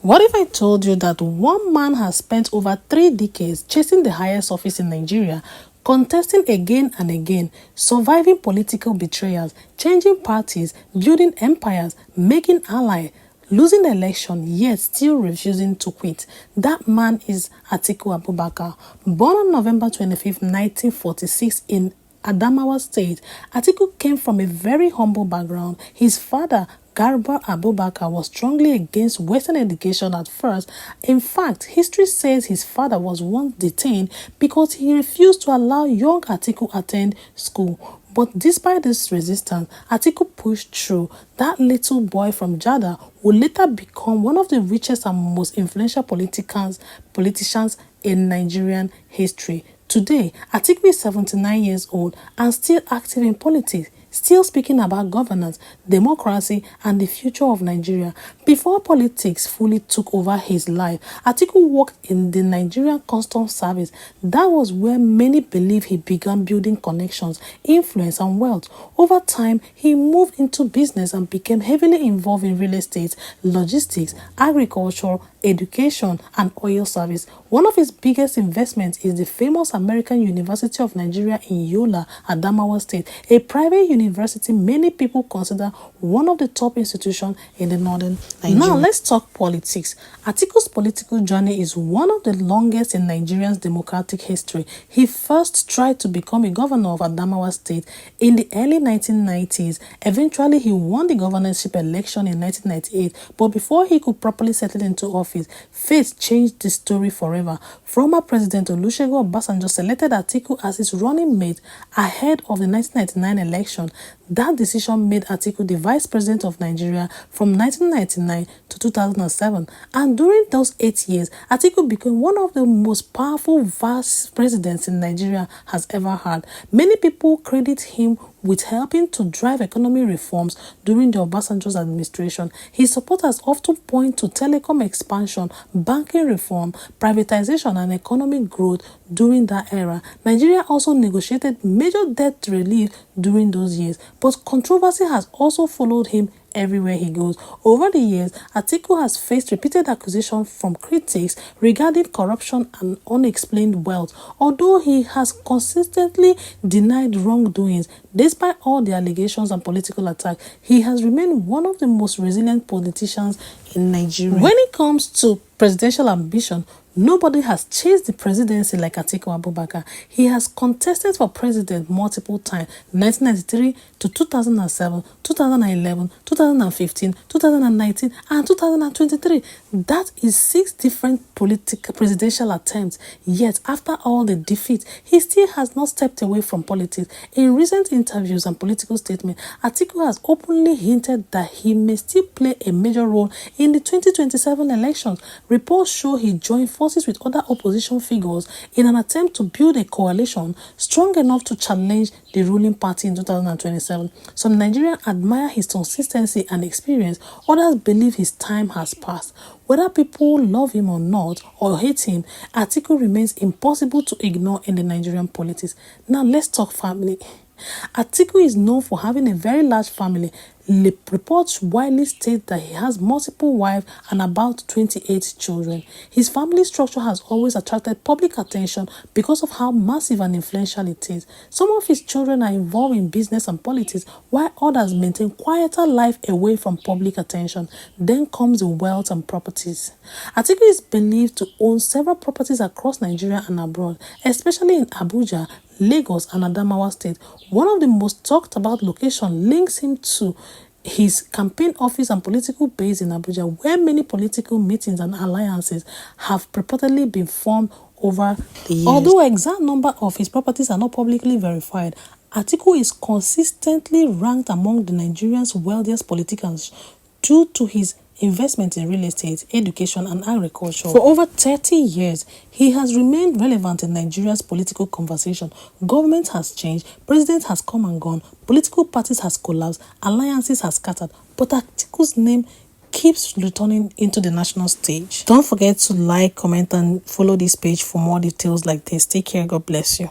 What if I told you that one man has spent over 3 decades chasing the highest office in Nigeria, contesting again and again, surviving political betrayals, changing parties, building empires, making allies, losing the election, yet still refusing to quit? That man is Atiku Abubakar. Born on November 25, 1946 in Adamawa State, Atiku came from a very humble background. His father, Garba Abubakar, was strongly against Western education at first. In fact, history says his father was once detained because he refused to allow young Atiku attend school. But despite this resistance, Atiku pushed through. That little boy from Jada would later become one of the richest and most influential politicians in Nigerian history. Today, Atiku is 79 years old and still active in politics, still speaking about governance, democracy, and the future of Nigeria. Before politics fully took over his life, Atiku worked in the Nigerian Customs Service. That was where many believe he began building connections, influence, and wealth. Over time, he moved into business and became heavily involved in real estate, logistics, agriculture, education, and oil service. One of his biggest investments is the famous American University of Nigeria in Yola, Adamawa State, a private university many people consider one of the top institutions in the northern Nigeria. Now let's talk politics. Atiku's political journey is one of the longest in Nigeria's democratic history. He first tried to become a governor of Adamawa State in the early 1990s. Eventually, he won the governorship election in 1998, but before he could properly settle into office, fate changed the story forever. Former President Olusegun Obasanjo selected Atiku as his running mate ahead of the 1999 election. That decision made Atiku the Vice President of Nigeria from 1999 to 2007. And during those 8 years, Atiku became one of the most powerful vice presidents in Nigeria has ever had. Many people credit him with helping to drive economic reforms during the Obasanjo's administration. His supporters often point to telecom expansion, banking reform, privatization, and economic growth during that era. Nigeria also negotiated major debt relief during those years, but controversy has also followed him everywhere he goes. Over the years, Atiku has faced repeated accusations from critics regarding corruption and unexplained wealth. Although he has consistently denied wrongdoings, despite all the allegations and political attacks, he has remained one of the most resilient politicians in Nigeria. When it comes to presidential ambition, nobody has chased the presidency like Atiku Abubakar. He has contested for president multiple times, 1993 to 2007, 2011, 2015, 2019, and 2023. That is 6 different presidential attempts. Yet, after all the defeats, he still has not stepped away from politics. In recent interviews and political statements, Atiku has openly hinted that he may still play a major role in the 2027 elections. Reports show he joined forces with other opposition figures in an attempt to build a coalition strong enough to challenge the ruling party in 2027. Some Nigerians admire his consistency and experience. Others believe his time has passed. Whether people love him or not, or hate him, Atiku remains impossible to ignore in the Nigerian politics. Now let's talk family. Atiku is known for having a very large family. Reports widely state that he has multiple wives and about 28 children. His family structure has always attracted public attention because of how massive and influential it is. Some of his children are involved in business and politics, while others maintain quieter life away from public attention. Then comes the wealth and properties. Atiku is believed to own several properties across Nigeria and abroad, especially in Abuja, Lagos, and Adamawa State. One of the most talked about locations links him to his campaign office and political base in Abuja, where many political meetings and alliances have purportedly been formed over the years. Although exact number of his properties are not publicly verified, Atiku is consistently ranked among the Nigerians' wealthiest politicians due to his investment in real estate, education, and agriculture. For over 30 years, he has remained relevant in Nigeria's political conversation. Government has changed, president has come and gone, political parties has collapsed, alliances has scattered, but Atiku's name keeps returning into the national stage. Don't forget to like, comment, and follow this page for more details like this. Take care. God bless you.